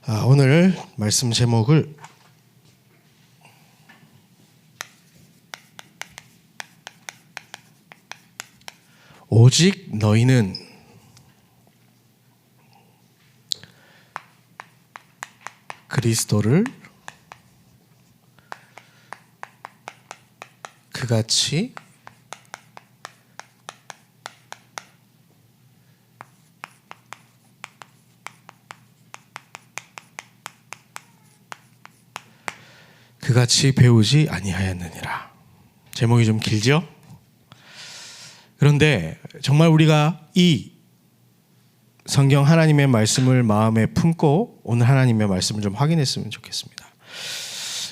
오늘 말씀 제목을 오직 너희는 그리스도를 그같이 배우지 아니하였느니라. 제목이 좀 길죠? 그런데 정말 우리가 이 성경 하나님의 말씀을 마음에 품고 오늘 하나님의 말씀을 좀 확인했으면 좋겠습니다.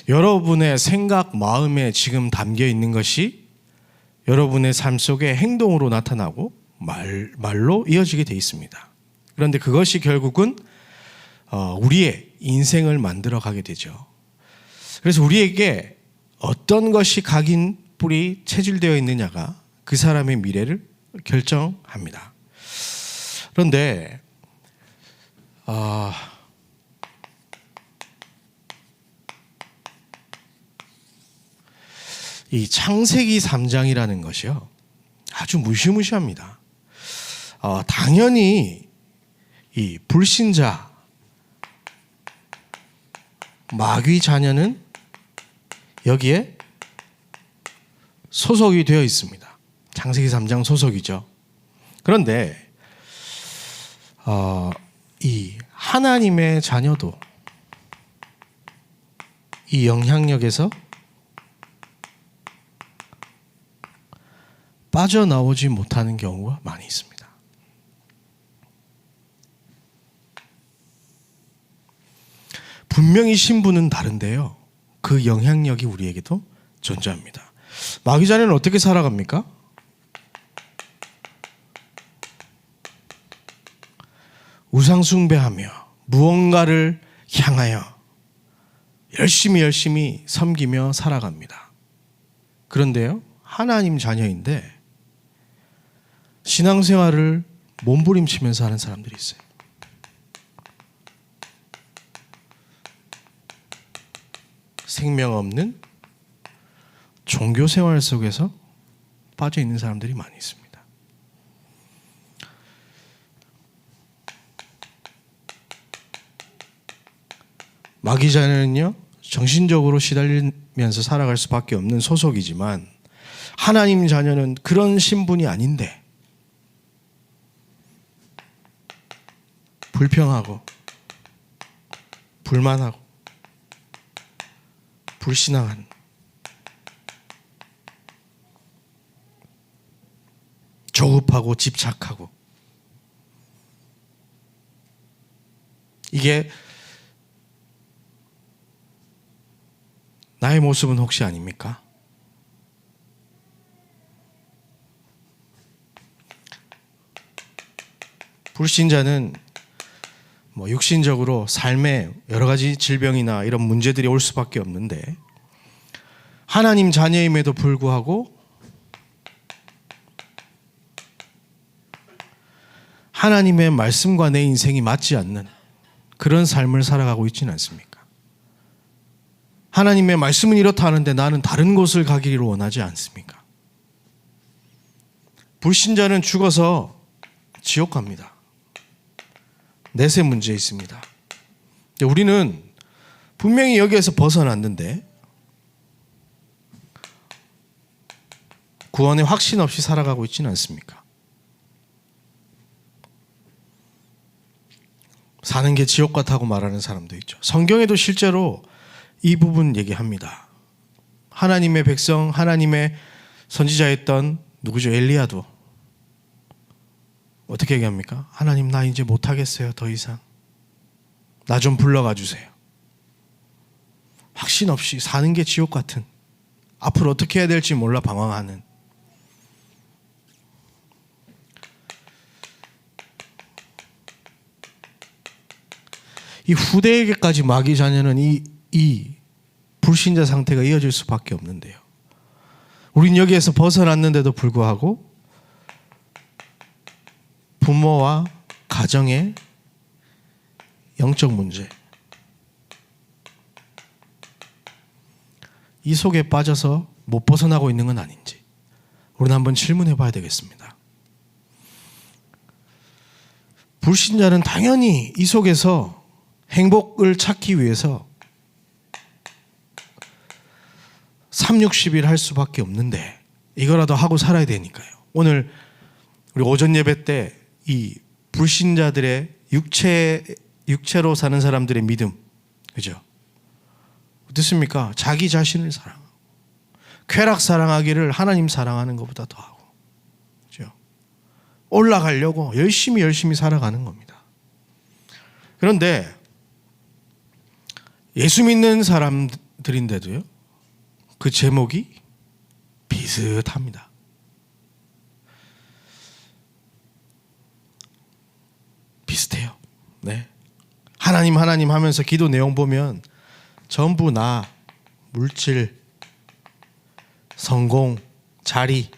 여러분의 생각, 마음에 지금 담겨 있는 것이 여러분의 삶 속에 행동으로 나타나고 말로 이어지게 돼 있습니다. 그런데 그것이 결국은 우리의 인생을 만들어 가게 되죠. 그래서 우리에게 어떤 것이 각인, 뿌리, 체질되어 있느냐가 그 사람의 미래를 결정합니다. 그런데 이 창세기 3장이라는 것이요, 아주 무시무시합니다. 당연히 이 불신자 마귀 자녀는 여기에 소속이 되어 있습니다. 창세기 3장 소속이죠. 그런데 이 하나님의 자녀도 이 영향력에서 빠져나오지 못하는 경우가 많이 있습니다. 분명히 신분은 다른데요, 그 영향력이 우리에게도 존재합니다. 마귀 자녀는 어떻게 살아갑니까? 우상 숭배하며 무언가를 향하여 열심히 섬기며 살아갑니다. 그런데요, 하나님 자녀인데 신앙생활을 몸부림치면서 하는 사람들이 있어요. 생명 없는 종교생활 속에서 빠져 있는 사람들이 많이 있습니다. 마귀 자녀는요, 정신적으로 시달리면서 살아갈 수밖에 없는 소속이지만 하나님 자녀는 그런 신분이 아닌데 불평하고 불만하고 불신앙한, 조급하고 집착하고, 이게 나의 모습은 혹시 아닙니까? 불신자는 육신적으로 삶에 여러 가지 질병이나 이런 문제들이 올 수밖에 없는데 하나님 자녀임에도 불구하고 하나님의 말씀과 내 인생이 맞지 않는 그런 삶을 살아가고 있지는 않습니까? 하나님의 말씀은 이렇다 하는데 나는 다른 곳을 가기를 원하지 않습니까? 불신자는 죽어서 지옥 갑니다. 넷의 문제 있습니다. 우리는 분명히 여기에서 벗어났는데 구원의 확신 없이 살아가고 있지는 않습니까? 사는 게 지옥 같다고 말하는 사람도 있죠. 성경에도 실제로 이 부분 얘기합니다. 하나님의 백성, 하나님의 선지자였던 누구죠? 엘리야도 어떻게 얘기합니까? 하나님, 나 이제 못하겠어요. 더 이상 나 좀 불러가 주세요. 확신 없이 사는 게 지옥 같은, 앞으로 어떻게 해야 될지 몰라 방황하는, 이 후대에게까지 마귀 자녀는 이 불신자 상태가 이어질 수밖에 없는데요, 우린 여기에서 벗어났는데도 불구하고 부모와 가정의 영적 문제, 이 속에 빠져서 못 벗어나고 있는 건 아닌지 우리는 한번 질문해 봐야 되겠습니다. 불신자는 당연히 이 속에서 행복을 찾기 위해서 360일 할 수밖에 없는데 이거라도 하고 살아야 되니까요. 오늘 우리 오전 예배 때 이 불신자들의 육체로 사는 사람들의 믿음, 그죠? 어떻습니까? 자기 자신을 사랑하고 쾌락 사랑하기를 하나님 사랑하는 것보다 더하고, 그죠? 올라가려고 열심히 살아가는 겁니다. 그런데 예수 믿는 사람들인데도요, 그 제목이 비슷합니다. 비슷해요. 네. 하나님 하면서 기도 내용 보면 전부 나, 물질, 성공, 자리.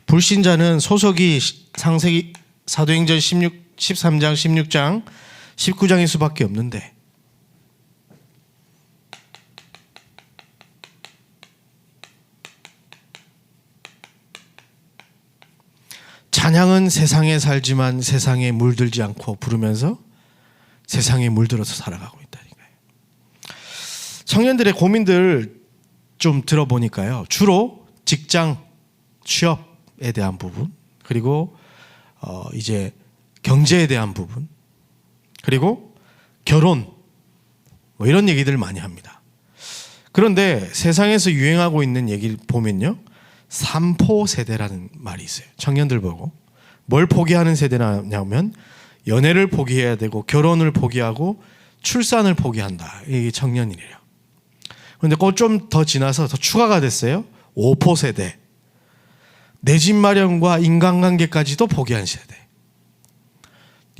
불신자는 소속이 창세기 사도행전 13장, 16장, 19장일 수밖에 없는데 찬양은 세상에 살지만 세상에 물들지 않고 부르면서 세상에 물들어서 살아가고 있다니까요. 청년들의 고민들 좀 들어보니까요, 주로 직장, 취업에 대한 부분, 그리고 이제 경제에 대한 부분, 그리고 결혼, 뭐 이런 얘기들 많이 합니다. 그런데 세상에서 유행하고 있는 얘기를 보면요, 3포 세대라는 말이 있어요. 청년들 보고 뭘 포기하는 세대냐면 연애를 포기해야 되고 결혼을 포기하고 출산을 포기한다. 이게 청년이래요. 그런데 그거 좀 더 지나서 더 추가가 됐어요. 5포 세대. 내 집 마련과 인간관계까지도 포기한 세대.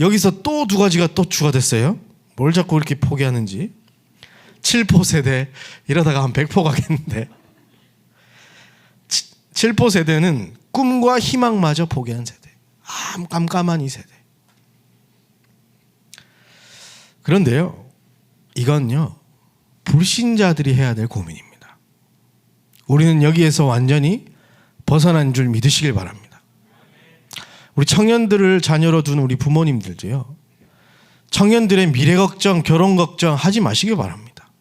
여기서 또 두 가지가 또 추가됐어요. 뭘 자꾸 이렇게 포기하는지. 7포 세대. 이러다가 한 100포 가겠는데. 7포 세대는 꿈과 희망마저 포기한 세대. 깜깜한 이 세대. 그런데요, 이건요, 불신자들이 해야 될 고민입니다. 우리는 여기에서 완전히 벗어난 줄 믿으시길 바랍니다. 우리 청년들을 자녀로 둔 우리 부모님들도요, 청년들의 미래 걱정, 결혼 걱정 하지 마시길 바랍니다.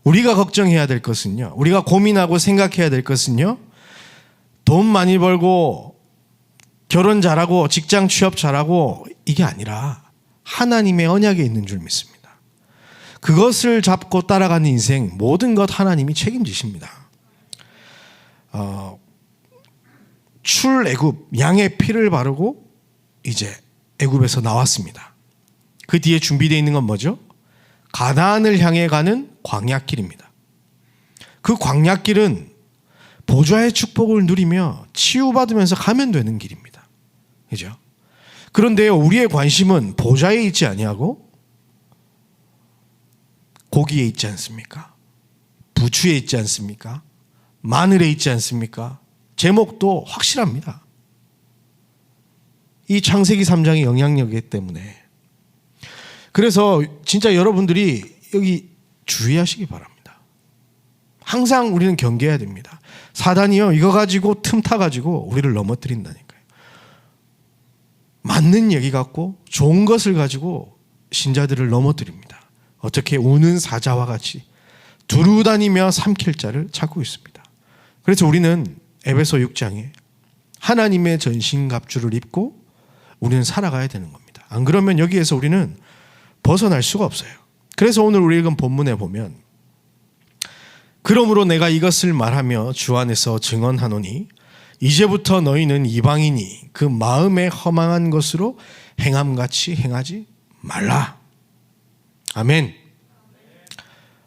우리가 걱정해야 될 것은요, 우리가 고민하고 생각해야 될 것은요, 돈 많이 벌고 결혼 잘하고 직장 취업 잘하고 이게 아니라 하나님의 언약에 있는 줄 믿습니다. 그것을 잡고 따라가는 인생 모든 것 하나님이 책임지십니다. 출애굽 양의 피를 바르고 이제 애굽에서 나왔습니다. 그 뒤에 준비되어 있는 건 뭐죠? 가나안을 향해 가는 광야길입니다. 그 광야길은 보좌의 축복을 누리며 치유받으면서 가면 되는 길입니다. 그죠? 그런데요, 우리의 관심은 보좌에 있지 아니하고 고기에 있지 않습니까? 부추에 있지 않습니까? 마늘에 있지 않습니까? 제목도 확실합니다. 이 창세기 3장의 영향력이기 때문에. 그래서 진짜 여러분들이 여기 주의하시기 바랍니다. 항상 우리는 경계해야 됩니다. 사단이요, 이거 가지고 틈타 가지고 우리를 넘어뜨린다니까요. 맞는 얘기 갖고 좋은 것을 가지고 신자들을 넘어뜨립니다. 어떻게 우는 사자와 같이 두루 다니며 삼킬 자를 찾고 있습니다. 그래서 우리는 에베소 6장에 하나님의 전신갑주를 입고 우리는 살아가야 되는 겁니다. 안 그러면 여기에서 우리는 벗어날 수가 없어요. 그래서 오늘 우리 읽은 본문에 보면, 그러므로 내가 이것을 말하며 주 안에서 증언하노니 이제부터 너희는 이방인이 그 마음에 허망한 것으로 행함같이 행하지 말라. 아멘.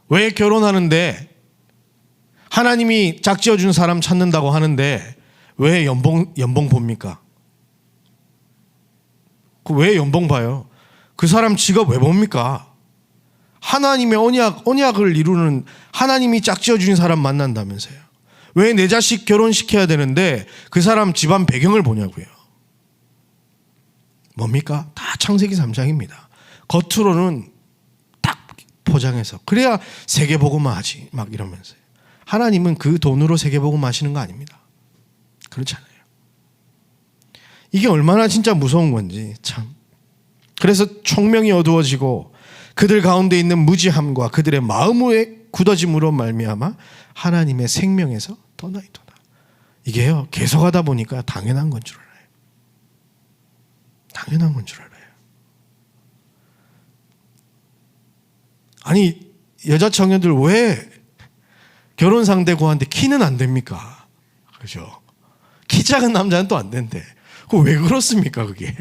왜 결혼하는데 하나님이 짝지어준 사람 찾는다고 하는데 왜 연봉 봅니까? 왜 연봉 봐요? 그 사람 직업 왜 봅니까? 하나님의 언약을 이루는, 하나님이 짝지어준 사람 만난다면서요. 왜 내 자식 결혼시켜야 되는데 그 사람 집안 배경을 보냐고요. 뭡니까? 다 창세기 3장입니다. 겉으로는 딱 포장해서 그래야 세계복음화 하지 막 이러면서요. 하나님은 그 돈으로 세계복음화 하시는 거 아닙니다. 그렇잖아요. 이게 얼마나 진짜 무서운 건지 참. 그래서 총명이 어두워지고 그들 가운데 있는 무지함과 그들의 마음의 굳어짐으로 말미암아 하나님의 생명에서 떠나이도다. 이게요 계속하다 보니까 당연한 건 줄 알아요. 당연한 건 줄 알아요. 아니 여자 청년들 왜 결혼 상대 구하는데 키는 안 됩니까? 그죠? 키 작은 남자는 또 안 된대. 그거 왜 그렇습니까 그게?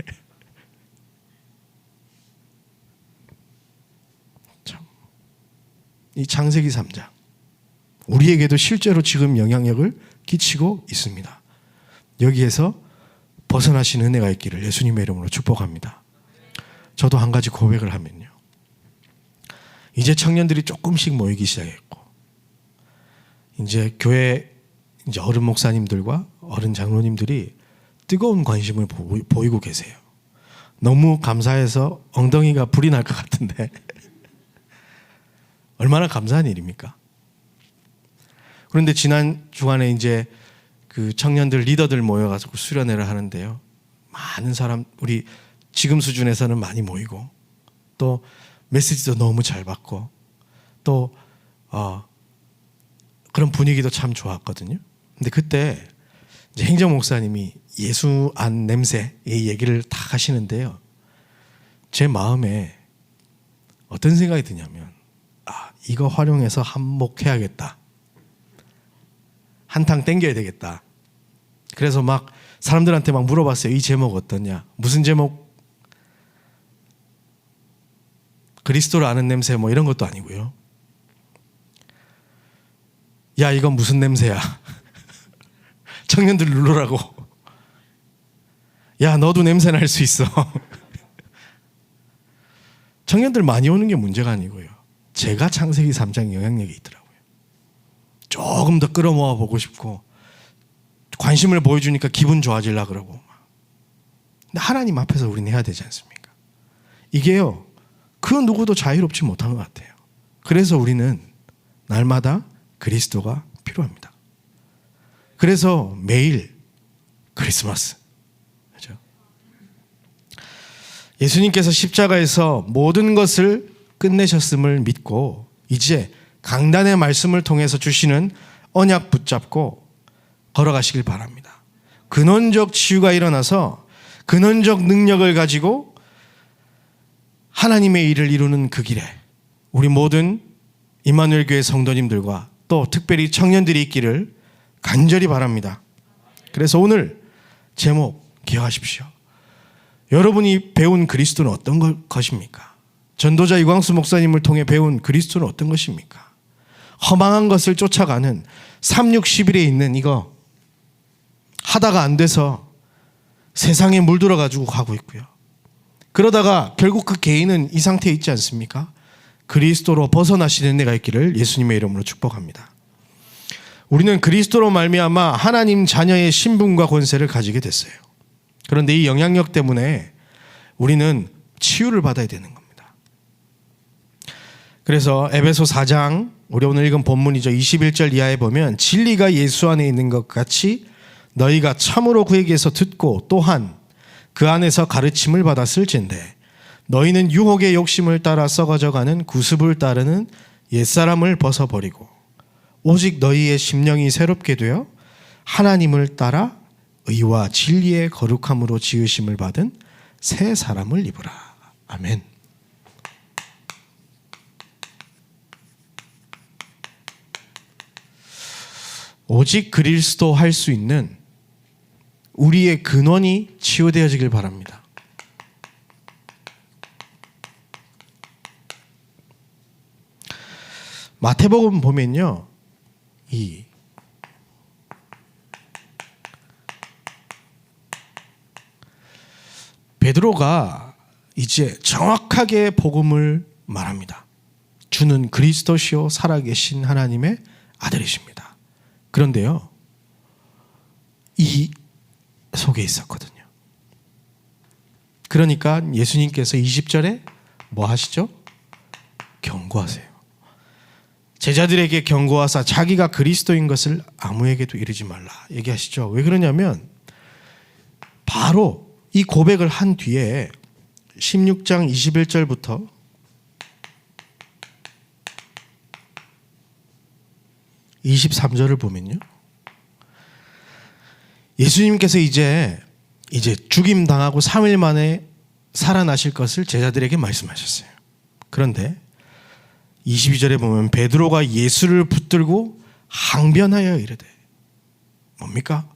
참. 이 창세기 3장 우리에게도 실제로 지금 영향력을 끼치고 있습니다. 여기에서 벗어나신 은혜가 있기를 예수님의 이름으로 축복합니다. 저도 한 가지 고백을 하면요. 이제 청년들이 조금씩 모이기 시작했고 이제 교회 이제 어른 목사님들과 어른 장로님들이 뜨거운 관심을 보이고 계세요. 너무 감사해서 엉덩이가 불이 날 것 같은데 얼마나 감사한 일입니까? 그런데 지난 주간에 이제 그 청년들 리더들 모여가지고 수련회를 하는데요. 많은 사람 우리 지금 수준에서는 많이 모이고 또 메시지도 너무 잘 받고 또 그런 분위기도 참 좋았거든요. 근데 그때 이제 행정 목사님이 예수 안 냄새의 얘기를 다 하시는데요. 제 마음에 어떤 생각이 드냐면 이거 활용해서 한몫해야겠다. 한탕 땡겨야 되겠다. 그래서 막 사람들한테 막 물어봤어요. 이 제목 어떠냐? 무슨 제목? 그리스도를 아는 냄새 뭐 이런 것도 아니고요. 야 이건 무슨 냄새야? 청년들 누르라고. 야 너도 냄새 날 수 있어. 청년들 많이 오는 게 문제가 아니고요. 제가 창세기 3장 영향력이 있더라고요. 조금 더 끌어모아 보고 싶고 관심을 보여주니까 기분 좋아지려고 그러고. 근데 하나님 앞에서 우리는 해야 되지 않습니까? 이게요. 그 누구도 자유롭지 못한 것 같아요. 그래서 우리는 날마다 그리스도가 필요합니다. 그래서 매일 크리스마스. 그렇죠? 예수님께서 십자가에서 모든 것을 끝내셨음을 믿고 이제 강단의 말씀을 통해서 주시는 언약 붙잡고 걸어가시길 바랍니다. 근원적 치유가 일어나서 근원적 능력을 가지고 하나님의 일을 이루는 그 길에 우리 모든 임마누엘 교회 성도님들과 또 특별히 청년들이 있기를 간절히 바랍니다. 그래서 오늘 제목 기억하십시오. 여러분이 배운 그리스도는 어떤 것입니까? 전도자 이광수 목사님을 통해 배운 그리스도는 어떤 것입니까? 허망한 것을 쫓아가는 3,6,11에 있는 이거 하다가 안 돼서 세상에 물들어 가지고 가고 있고요. 그러다가 결국 그 개인은 이 상태에 있지 않습니까? 그리스도로 벗어나시는 은혜가 있기를 예수님의 이름으로 축복합니다. 우리는 그리스도로 말미암아 하나님 자녀의 신분과 권세를 가지게 됐어요. 그런데 이 영향력 때문에 우리는 치유를 받아야 되는 겁니다. 그래서 에베소 4장 우리 오늘 읽은 본문이죠. 21절 이하에 보면 진리가 예수 안에 있는 것 같이 너희가 참으로 그에게서 듣고 또한 그 안에서 가르침을 받았을진데 너희는 유혹의 욕심을 따라 썩어져가는 구습을 따르는 옛사람을 벗어버리고 오직 너희의 심령이 새롭게 되어 하나님을 따라 의와 진리의 거룩함으로 지으심을 받은 새 사람을 입으라. 아멘. 오직 그리스도 할 수 있는 우리의 근원이 치유되어지길 바랍니다. 마태복음 보면요. 이 베드로가 이제 정확하게 복음을 말합니다. 주는 그리스도시요 살아계신 하나님의 아들이십니다. 그런데요. 이 속에 있었거든요. 그러니까 예수님께서 20절에 뭐 하시죠? 경고하세요. 제자들에게 경고하사 자기가 그리스도인 것을 아무에게도 이르지 말라 얘기하시죠. 왜 그러냐면 바로 이 고백을 한 뒤에 16장 21절부터 23절을 보면요. 예수님께서 이제 죽임 당하고 3일 만에 살아나실 것을 제자들에게 말씀하셨어요. 그런데 22절에 보면 베드로가 예수를 붙들고 항변하여 이르되, 뭡니까?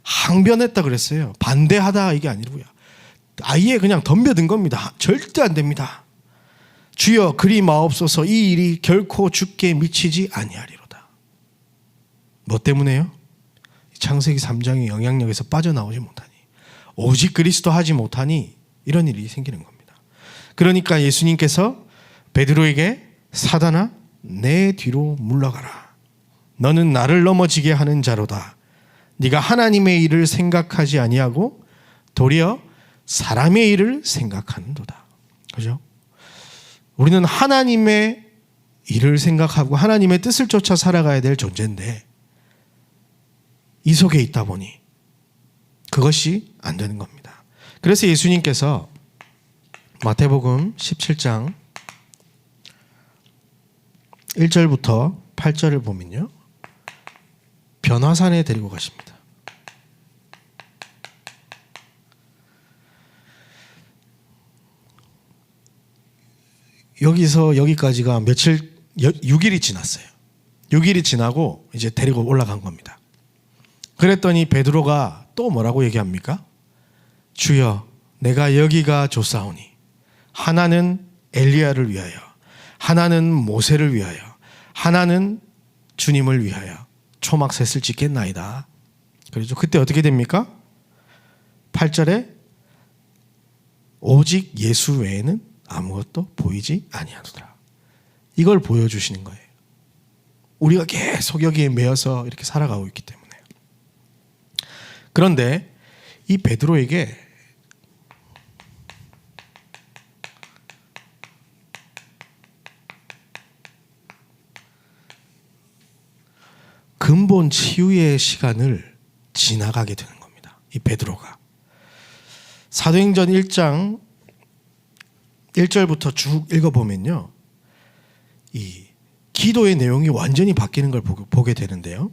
항변했다 그랬어요. 반대하다 이게 아니고요. 아예 그냥 덤벼든 겁니다. 절대 안 됩니다. 주여 그리 마옵소서, 이 일이 결코 주께 미치지 아니하리로다. 뭐 때문에요? 창세기 3장의 영향력에서 빠져나오지 못하니, 오직 그리스도 하지 못하니 이런 일이 생기는 겁니다. 그러니까 예수님께서 베드로에게 사단아 내 뒤로 물러가라. 너는 나를 넘어지게 하는 자로다. 네가 하나님의 일을 생각하지 아니하고 도리어 사람의 일을 생각하는도다. 그죠? 우리는 하나님의 일을 생각하고 하나님의 뜻을 쫓아 살아가야 될 존재인데 이 속에 있다 보니 그것이 안 되는 겁니다. 그래서 예수님께서 마태복음 17장 1절부터 8절을 보면요, 변화산에 데리고 가십니다. 여기서 여기까지가 6일이 지났어요. 6일이 지나고 이제 데리고 올라간 겁니다. 그랬더니 베드로가 또 뭐라고 얘기합니까? 주여 내가 여기가 좋사오니 하나는 엘리야를 위하여, 하나는 모세를 위하여, 하나는 주님을 위하여 초막셋을 짓겠나이다. 그래서 그때 어떻게 됩니까? 8절에 오직 예수 외에는 아무것도 보이지 아니하노라. 이걸 보여주시는 거예요. 우리가 계속 여기에 매여서 이렇게 살아가고 있기 때문에. 그런데 이 베드로에게 근본 치유의 시간을 지나가게 되는 겁니다. 이 베드로가 사도행전 1장 1절부터 쭉 읽어보면요, 이 기도의 내용이 완전히 바뀌는 걸 보게 되는데요.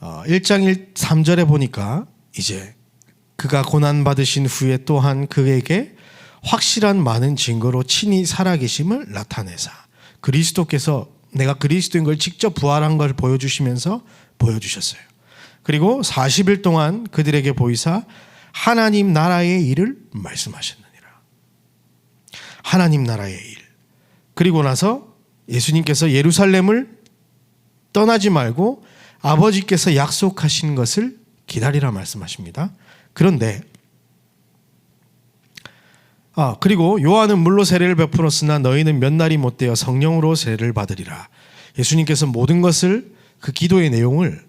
1장 3절에 보니까 이제 그가 고난받으신 후에 또한 그에게 확실한 많은 증거로 친히 살아계심을 나타내사 그리스도께서 내가 그리스도인 걸 직접 부활한 걸 보여주시면서 보여주셨어요. 그리고 40일 동안 그들에게 보이사 하나님 나라의 일을 말씀하셨느니라. 하나님 나라의 일. 그리고 나서 예수님께서 예루살렘을 떠나지 말고 아버지께서 약속하신 것을 기다리라 말씀하십니다. 그런데 그리고 요한은 물로 세례를 베풀었으나 너희는 몇 날이 못되어 성령으로 세례를 받으리라. 예수님께서 모든 것을, 그 기도의 내용을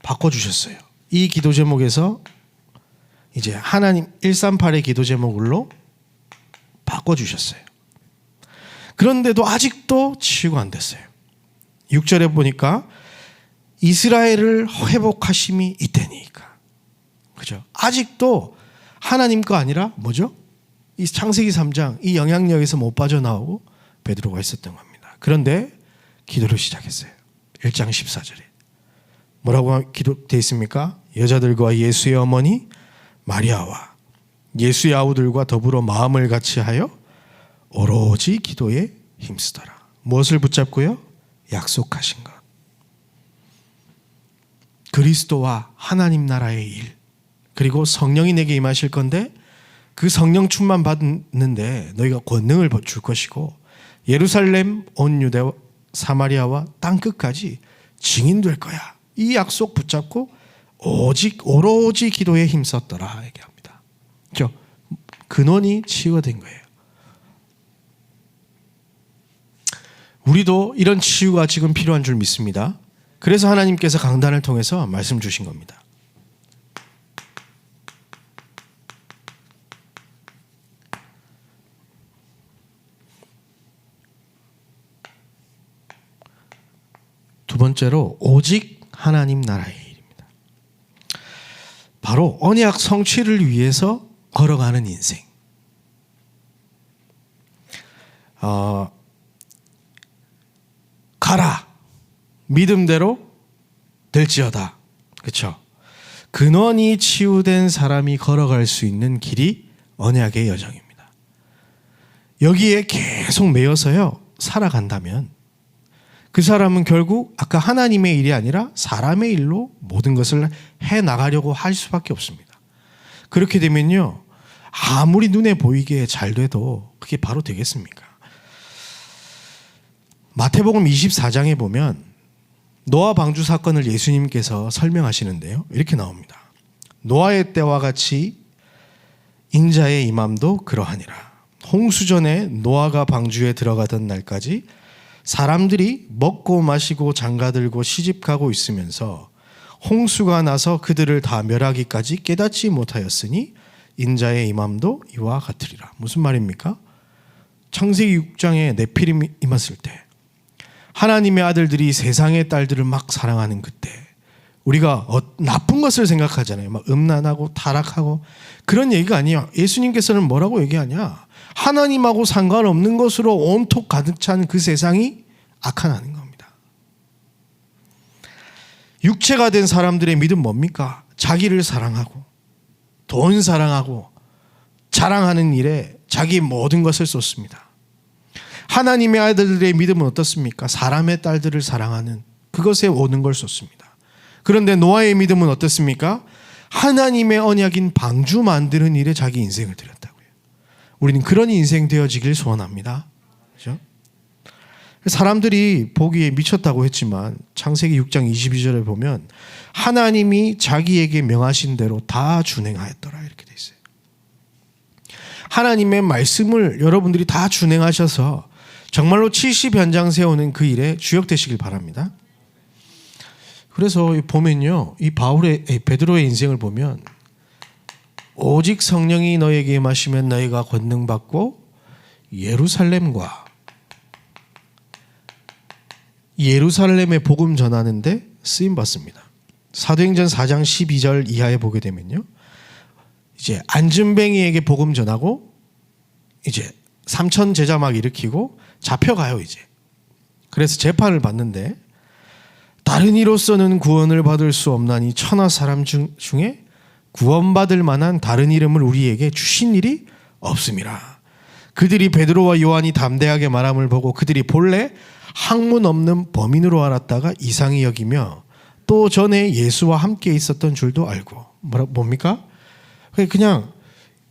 바꿔주셨어요. 이 기도 제목에서 이제 하나님 138의 기도 제목으로 바꿔주셨어요. 그런데도 아직도 치유가 안 됐어요. 6절에 보니까 이스라엘을 회복하심이 이때니까. 그죠? 아직도 하나님 거 아니라 뭐죠? 이 창세기 3장 이 영향력에서 못 빠져나오고 베드로가 있었던 겁니다. 그런데 기도를 시작했어요. 1장 14절에 뭐라고 기도되어 있습니까? 여자들과 예수의 어머니 마리아와 예수의 아우들과 더불어 마음을 같이하여 오로지 기도에 힘쓰더라. 무엇을 붙잡고요? 약속하신 것. 그리스도와 하나님 나라의 일, 그리고 성령이 내게 임하실 건데 그 성령 충만 받는데 너희가 권능을 줄 것이고 예루살렘 온 유대 사마리아와 땅끝까지 증인될 거야. 이 약속 붙잡고 오로지 기도에 힘썼더라 얘기합니다. 그렇죠? 근원이 치유가 된 거예요. 우리도 이런 치유가 지금 필요한 줄 믿습니다. 그래서 하나님께서 강단을 통해서 말씀 주신 겁니다. 두 번째로 오직 하나님 나라의 일입니다. 바로 언약 성취를 위해서 걸어가는 인생. 가라. 믿음대로 될지어다. 그렇죠? 근원이 치유된 사람이 걸어갈 수 있는 길이 언약의 여정입니다. 여기에 계속 매여서요 살아간다면 그 사람은 결국 아까 하나님의 일이 아니라 사람의 일로 모든 것을 해나가려고 할 수밖에 없습니다. 그렇게 되면요 아무리 눈에 보이게 잘 돼도 그게 바로 되겠습니까? 마태복음 24장에 보면 노아 방주 사건을 예수님께서 설명하시는데요 이렇게 나옵니다. 노아의 때와 같이 인자의 임함도 그러하니라. 홍수전에 노아가 방주에 들어가던 날까지 사람들이 먹고 마시고 장가들고 시집가고 있으면서 홍수가 나서 그들을 다 멸하기까지 깨닫지 못하였으니 인자의 임함도 이와 같으리라. 무슨 말입니까? 창세기 6장에 네피림 임했을 때 하나님의 아들들이 세상의 딸들을 막 사랑하는 그때 우리가 나쁜 것을 생각하잖아요. 막 음란하고 타락하고 그런 얘기가 아니야. 예수님께서는 뭐라고 얘기하냐? 하나님하고 상관없는 것으로 온통 가득 찬 그 세상이 악하다는 겁니다. 육체가 된 사람들의 믿음 뭡니까? 자기를 사랑하고 돈 사랑하고 자랑하는 일에 자기 모든 것을 쏟습니다. 하나님의 아들들의 믿음은 어떻습니까? 사람의 딸들을 사랑하는 그것에 오는 걸 쏟습니다. 그런데 노아의 믿음은 어떻습니까? 하나님의 언약인 방주 만드는 일에 자기 인생을 드렸다고요. 우리는 그런 인생 되어지길 소원합니다. 그렇죠? 사람들이 보기에 미쳤다고 했지만 창세기 6장 22절에 보면 하나님이 자기에게 명하신 대로 다 준행하였더라 이렇게 돼 있어요. 하나님의 말씀을 여러분들이 다 준행하셔서 정말로 70현장 세우는 그 일에 주역되시길 바랍니다. 그래서 보면요, 이 베드로의 인생을 보면 오직 성령이 너에게 임하시면 너희가 권능 받고 예루살렘에 복음 전하는데 쓰임 받습니다. 사도행전 4장 12절 이하에 보게 되면요, 이제 안진뱅이에게 복음 전하고 이제 3천 제자 막 일으키고 잡혀가요 이제. 그래서 재판을 받는데 다른 이로서는 구원을 받을 수 없나니 천하 사람 중에 구원받을 만한 다른 이름을 우리에게 주신 일이 없음이라. 그들이 베드로와 요한이 담대하게 말함을 보고 그들이 본래 학문 없는 범인으로 알았다가 이상히 여기며 또 전에 예수와 함께 있었던 줄도 알고. 뭡니까? 그냥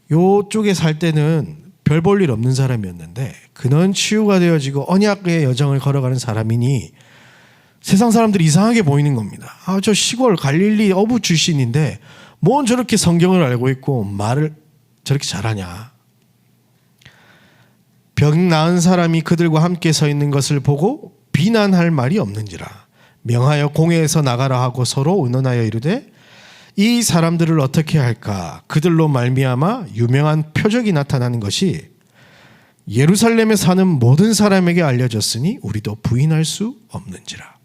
요쪽에 살 때는 별 볼 일 없는 사람이었는데 그는 치유가 되어지고 언약의 여정을 걸어가는 사람이니 세상 사람들이 이상하게 보이는 겁니다. 저 시골 갈릴리 어부 출신인데 뭔 저렇게 성경을 알고 있고 말을 저렇게 잘하냐. 병 나은 사람이 그들과 함께 서 있는 것을 보고 비난할 말이 없는지라. 명하여 공회에서 나가라 하고 서로 의논하여 이르되 이 사람들을 어떻게 할까? 그들로 말미암아 유명한 표적이 나타나는 것이 예루살렘에 사는 모든 사람에게 알려졌으니 우리도 부인할 수 없는지라.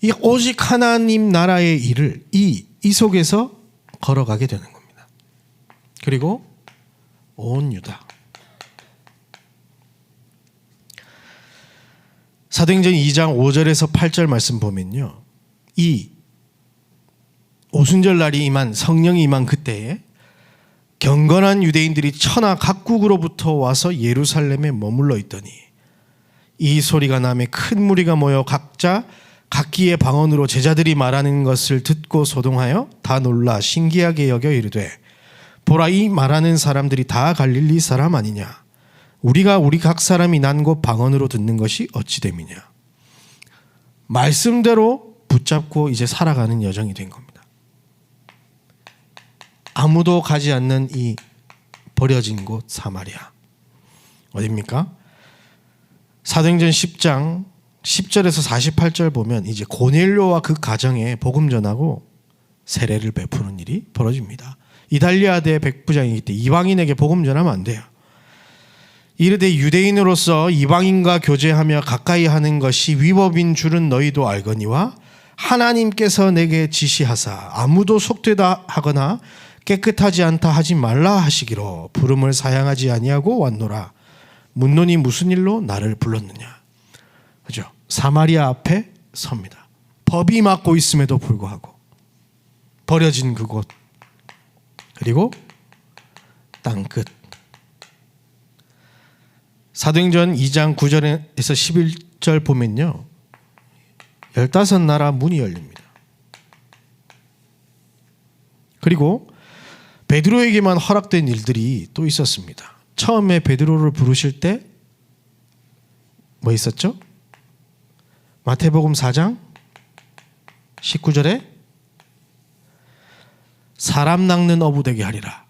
이 오직 하나님 나라의 일을 이 속에서 걸어가게 되는 겁니다. 그리고 온 유다. 사도행전 2장 5절에서 8절 말씀 보면요, 이 오순절 날이 임한 성령이 임한 그때에 경건한 유대인들이 천하 각국으로부터 와서 예루살렘에 머물러 있더니 이 소리가 나매 큰 무리가 모여 각자 각기의 방언으로 제자들이 말하는 것을 듣고 소동하여 다 놀라 신기하게 여겨 이르되 보라, 이 말하는 사람들이 다 갈릴리 사람 아니냐? 우리 각 사람이 난 곳 방언으로 듣는 것이 어찌 됨이냐? 말씀대로 붙잡고 이제 살아가는 여정이 된 겁니다. 아무도 가지 않는 이 버려진 곳 사마리아 어디입니까? 사도행전 10장 10절에서 48절 보면 이제 고넬료와 그 가정에 복음 전하고 세례를 베푸는 일이 벌어집니다. 이달리아대 백부장이기 때문에 이방인에게 복음 전하면 안 돼요. 이르되 유대인으로서 이방인과 교제하며 가까이 하는 것이 위법인 줄은 너희도 알거니와 하나님께서 내게 지시하사 아무도 속되다 하거나 깨끗하지 않다 하지 말라 하시기로 부름을 사양하지 아니하고 왔노라. 묻노니 무슨 일로 나를 불렀느냐. 그죠? 사마리아 앞에 섭니다. 법이 막고 있음에도 불구하고 버려진 그곳, 그리고 땅끝. 사도행전 2장 9절에서 11절 보면요, 15나라 문이 열립니다. 그리고 베드로에게만 허락된 일들이 또 있었습니다. 처음에 베드로를 부르실 때 뭐 있었죠? 마태복음 4장 19절에 사람 낚는 어부 되게 하리라.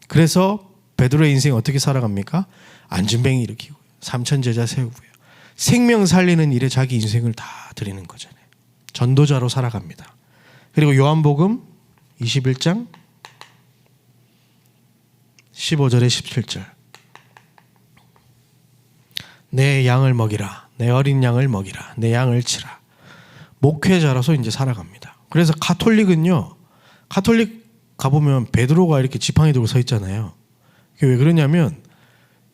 그래서 베드로의 인생이 어떻게 살아갑니까? 안진뱅이 일으키고 3천 제자 세우고요. 생명 살리는 일에 자기 인생을 다 드리는 거잖아요. 전도자로 살아갑니다. 그리고 요한복음 21장 15절에 17절. 내 양을 먹이라. 내 어린 양을 먹이라. 내 양을 치라. 목회자로서 이제 살아갑니다. 그래서 가톨릭은요, 가톨릭 가보면 베드로가 이렇게 지팡이 들고 서 있잖아요. 그게 왜 그러냐면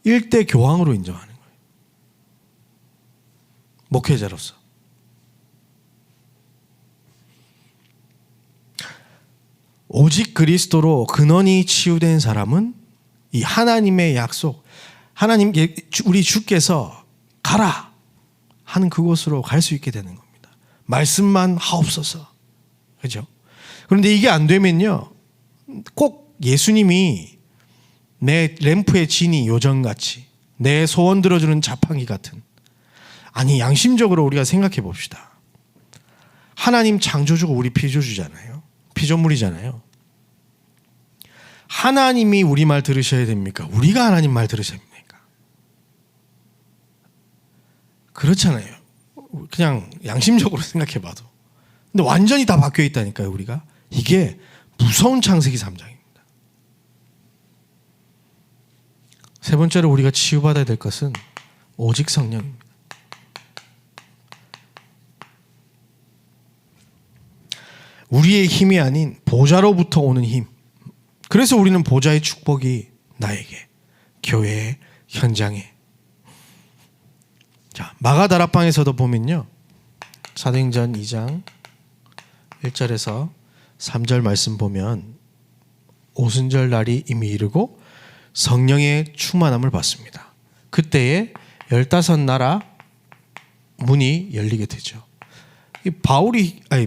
일대 교황으로 인정하는 거예요. 목회자로서. 오직 그리스도로 근원이 치유된 사람은 이 하나님의 약속, 하나님, 우리 주께서 가라 하는 그곳으로 갈 수 있게 되는 겁니다. 말씀만 하옵소서. 그죠? 그런데 이게 안 되면요, 꼭 예수님이 내 램프의 진이 요정같이, 내 소원 들어주는 자판기 같은, 아니 양심적으로 우리가 생각해 봅시다. 하나님 창조주고 우리 피조주잖아요. 피조물이잖아요. 하나님이 우리 말 들으셔야 됩니까? 우리가 하나님 말 들으셔야 됩니까? 그렇잖아요. 그냥 양심적으로 생각해 봐도. 근데 완전히 다 바뀌어 있다니까요, 우리가. 이게 무서운 창세기 3장입니다. 세 번째로 우리가 치유받아야 될 것은 오직 성령입니다. 우리의 힘이 아닌 보좌로부터 오는 힘. 그래서 우리는 보좌의 축복이 나에게, 교회에, 현장에. 자, 마가다락방에서도 보면요, 사도행전 2장 1절에서 3절 말씀 보면 오순절 날이 이미 이르고 성령의 충만함을 받습니다. 그때에 15나라 문이 열리게 되죠. 이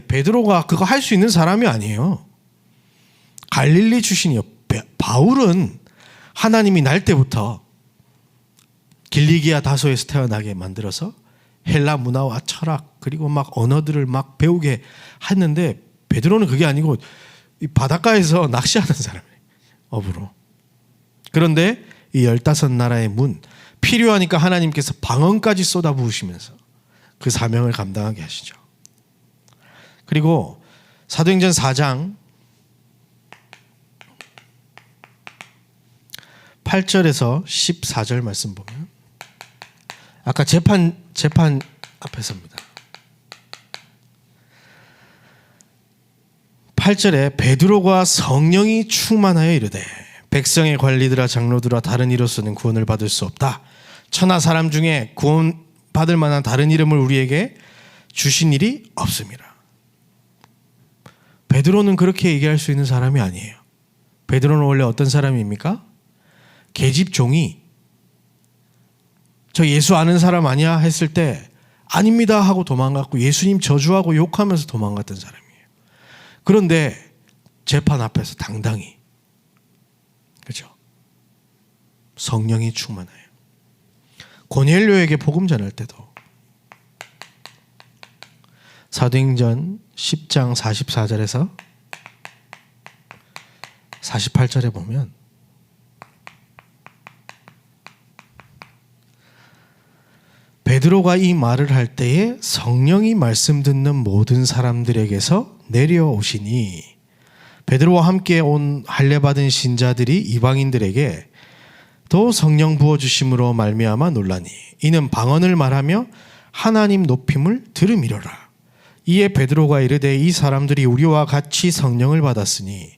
베드로가 그거 할 수 있는 사람이 아니에요. 갈릴리 출신이요. 바울은 하나님이 날 때부터 길리기아 다소에서 태어나게 만들어서 헬라 문화와 철학, 그리고 막 언어들을 막 배우게 했는데, 베드로는 그게 아니고 이 바닷가에서 낚시하는 사람이에요. 어부로. 그런데 이 15나라의 문, 필요하니까 하나님께서 방언까지 쏟아부으시면서 그 사명을 감당하게 하시죠. 그리고 사도행전 4장 8절에서 14절 말씀 보면, 아까 재판 앞에서입니다. 8절에 베드로가 성령이 충만하여 이르되 백성의 관리들아 장로들아 다른 이로서는 구원을 받을 수 없다. 천하 사람 중에 구원 받을 만한 다른 이름을 우리에게 주신 일이 없습니다. 베드로는 그렇게 얘기할 수 있는 사람이 아니에요. 베드로는 원래 어떤 사람입니까? 계집종이 저 예수 아는 사람 아니야 했을 때 아닙니다 하고 도망갔고, 예수님 저주하고 욕하면서 도망갔던 사람이에요. 그런데 재판 앞에서 당당히, 그렇죠? 성령이 충만해요. 고넬료에게 복음 전할 때도 사도행전 10장 44절에서 48절에 보면 베드로가 이 말을 할 때에 성령이 말씀 듣는 모든 사람들에게서 내려오시니, 베드로와 함께 온 할례 받은 신자들이 이방인들에게 또 성령 부어주심으로 말미암아 놀라니 이는 방언을 말하며 하나님 높임을 들음이로라. 이에 베드로가 이르되 이 사람들이 우리와 같이 성령을 받았으니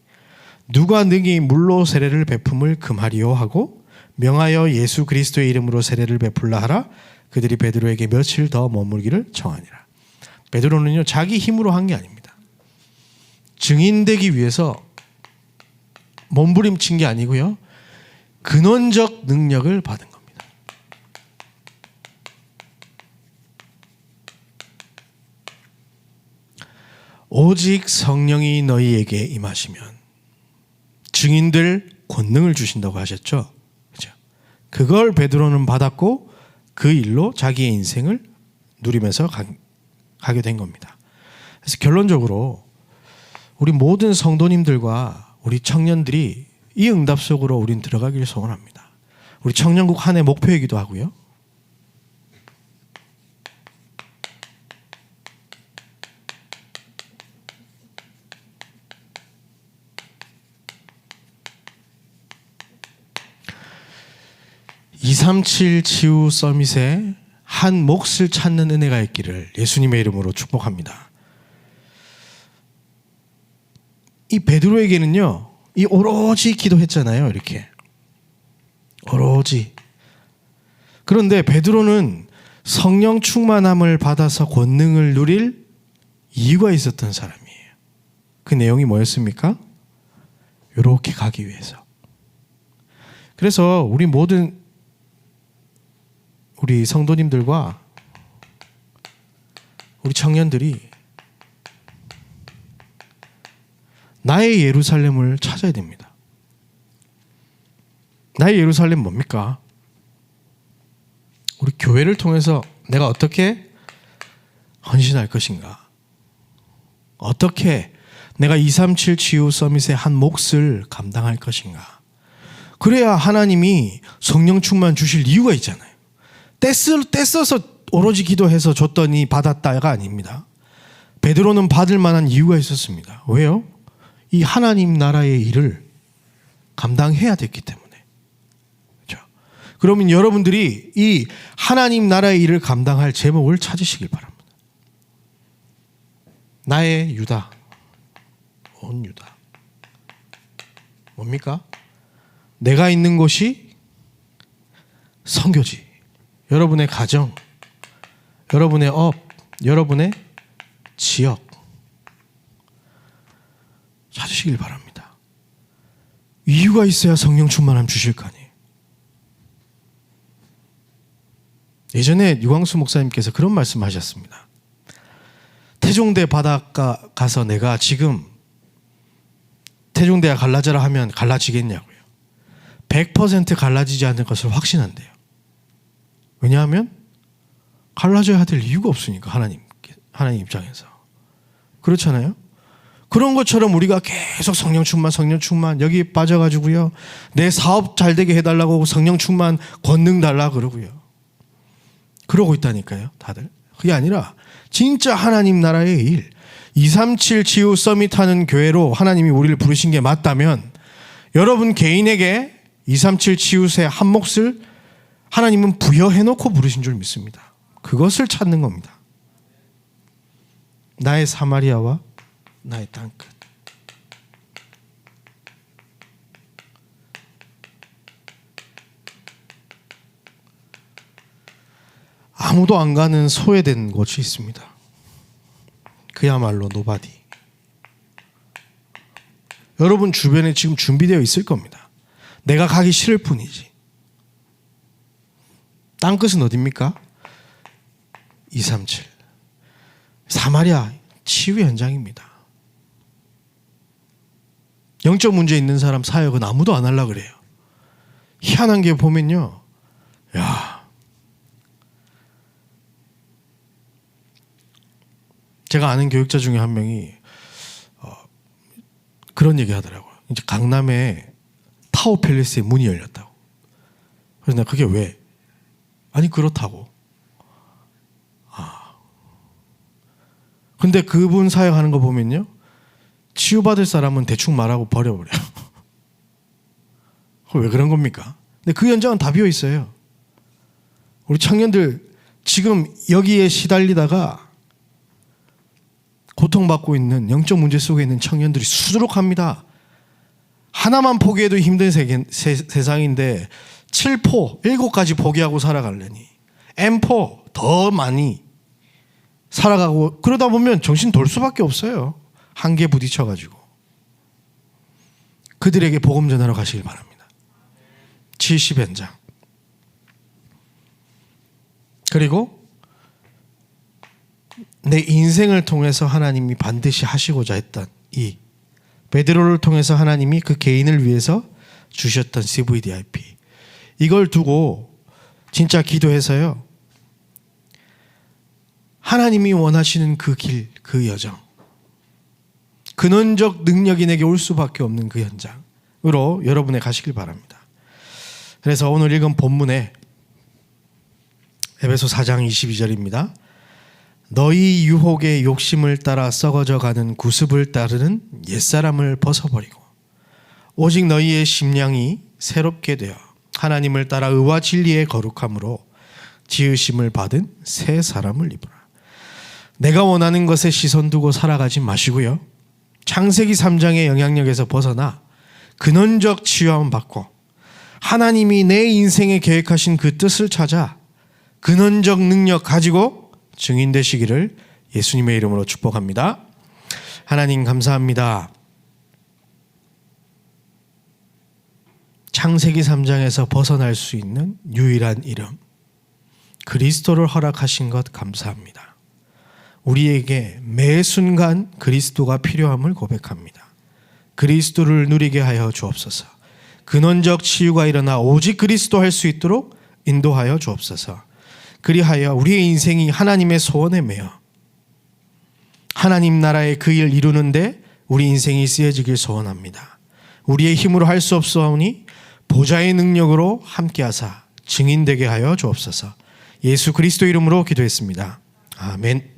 누가 능히 물로 세례를 베품을 금하리요 하고 명하여 예수 그리스도의 이름으로 세례를 베풀라 하라. 그들이 베드로에게 며칠 더 머물기를 청하니라. 베드로는요 자기 힘으로 한 게 아닙니다. 증인되기 위해서 몸부림친 게 아니고요 근원적 능력을 받은 겁니다. 오직 성령이 너희에게 임하시면 증인들 권능을 주신다고 하셨죠. 그렇죠? 그걸 베드로는 받았고 그 일로 자기의 인생을 누리면서 가게 된 겁니다. 그래서 결론적으로 우리 모든 성도님들과 우리 청년들이 이 응답 속으로 우린 들어가기를 소원합니다. 우리 청년국 한 해 목표이기도 하고요. (237) 치유 서밋에 한 몫을 찾는 은혜가 있기를 예수님의 이름으로 축복합니다. 이 베드로에게는요 이 오로지 기도했잖아요. 이렇게 오로지. 그런데 베드로는 성령 충만함을 받아서 권능을 누릴 이유가 있었던 사람이에요. 그 내용이 뭐였습니까? 이렇게 가기 위해서. 그래서 우리 모든 우리 성도님들과 우리 청년들이 나의 예루살렘을 찾아야 됩니다. 나의 예루살렘 뭡니까? 우리 교회를 통해서 내가 어떻게 헌신할 것인가? 어떻게 내가 237 치유 서밋의 한 몫을 감당할 것인가? 그래야 하나님이 성령 충만 주실 이유가 있잖아요. 떼써서 오로지 기도해서 줬더니 받았다가 아닙니다. 베드로는 받을 만한 이유가 있었습니다. 왜요? 이 하나님 나라의 일을 감당해야 됐기 때문에. 그렇죠? 그러면 여러분들이 이 하나님 나라의 일을 감당할 제목을 찾으시길 바랍니다. 나의 유다, 온 유다. 뭡니까? 내가 있는 곳이 선교지. 여러분의 가정, 여러분의 업, 여러분의 지역 찾으시길 바랍니다. 이유가 있어야 성령 충만함 주실 거 아니에요. 예전에 유광수 목사님께서 그런 말씀하셨습니다. 태종대 바닷가 가서 내가 지금 태종대가 갈라져라 하면 갈라지겠냐고요. 100% 갈라지지 않을 것을 확신한대요. 왜냐하면 갈라져야 될 이유가 없으니까 하나님 입장에서. 그렇잖아요. 그런 것처럼 우리가 계속 성령 충만 여기 빠져가지고요. 내 사업 잘 되게 해달라고 성령 충만 권능 달라 그러고요. 그러고 있다니까요. 다들. 그게 아니라 진짜 하나님 나라의 일 237 치유 서밋 하는 교회로 하나님이 우리를 부르신 게 맞다면 여러분 개인에게 237 치유의 한 몫을 하나님은 부여해놓고 부르신 줄 믿습니다. 그것을 찾는 겁니다. 나의 사마리아와 나의 땅끝. 아무도 안 가는 소외된 곳이 있습니다. 그야말로 노바디. 여러분 주변에 지금 준비되어 있을 겁니다. 내가 가기 싫을 뿐이지. 땅끝은 어디입니까? 237 사마리아 치유 현장입니다. 영적 문제 있는 사람 사역은 아무도 안 하려고 그래요. 희한한 게 보면요. 야, 제가 아는 교육자 중에 한 명이 그런 얘기 하더라고요. 이제 강남에 타워 팰리스의 문이 열렸다고. 그래서 내가 그게 왜? 아니 그렇다고. 근데 그분 사역하는 거 보면요. 치유받을 사람은 대충 말하고 버려버려요. 왜 그런 겁니까? 근데 그 현장은 다 비어 있어요. 우리 청년들 지금 여기에 시달리다가 고통받고 있는 영적 문제 속에 있는 청년들이 수두룩합니다. 하나만 포기해도 힘든 세상인데 7포, 7가지 포기하고 살아가려니 M포 더 많이 살아가고 그러다 보면 정신 돌 수밖에 없어요. 한계에 부딪혀가지고. 그들에게 복음 전하러 가시길 바랍니다. 70현장. 그리고 내 인생을 통해서 하나님이 반드시 하시고자 했던 이 베드로를 통해서 하나님이 그 개인을 위해서 주셨던 CVDIP, 이걸 두고 진짜 기도해서요, 하나님이 원하시는 그 길, 그 여정, 근원적 능력이 내게 올 수밖에 없는 그 현장으로 여러분의 가시길 바랍니다. 그래서 오늘 읽은 본문에 에베소 4장 22절입니다. 너희 유혹의 욕심을 따라 썩어져 가는 구습을 따르는 옛사람을 벗어버리고 오직 너희의 심령이 새롭게 되어 하나님을 따라 의와 진리의 거룩함으로 지으심을 받은 새 사람을 입으라. 내가 원하는 것에 시선 두고 살아가지 마시고요, 창세기 3장의 영향력에서 벗어나 근원적 치유함을 받고 하나님이 내 인생에 계획하신 그 뜻을 찾아 근원적 능력 가지고 증인 되시기를 예수님의 이름으로 축복합니다. 하나님 감사합니다. 창세기 3장에서 벗어날 수 있는 유일한 이름, 그리스도를 허락하신 것 감사합니다. 우리에게 매 순간 그리스도가 필요함을 고백합니다. 그리스도를 누리게 하여 주옵소서. 근원적 치유가 일어나 오직 그리스도 할 수 있도록 인도하여 주옵소서. 그리하여 우리의 인생이 하나님의 소원에 매여 하나님 나라의 그 일 이루는데 우리 인생이 쓰여지길 소원합니다. 우리의 힘으로 할 수 없사오니 보좌의 능력으로 함께하사 증인되게 하여 주옵소서. 예수 그리스도 이름으로 기도했습니다. 아멘.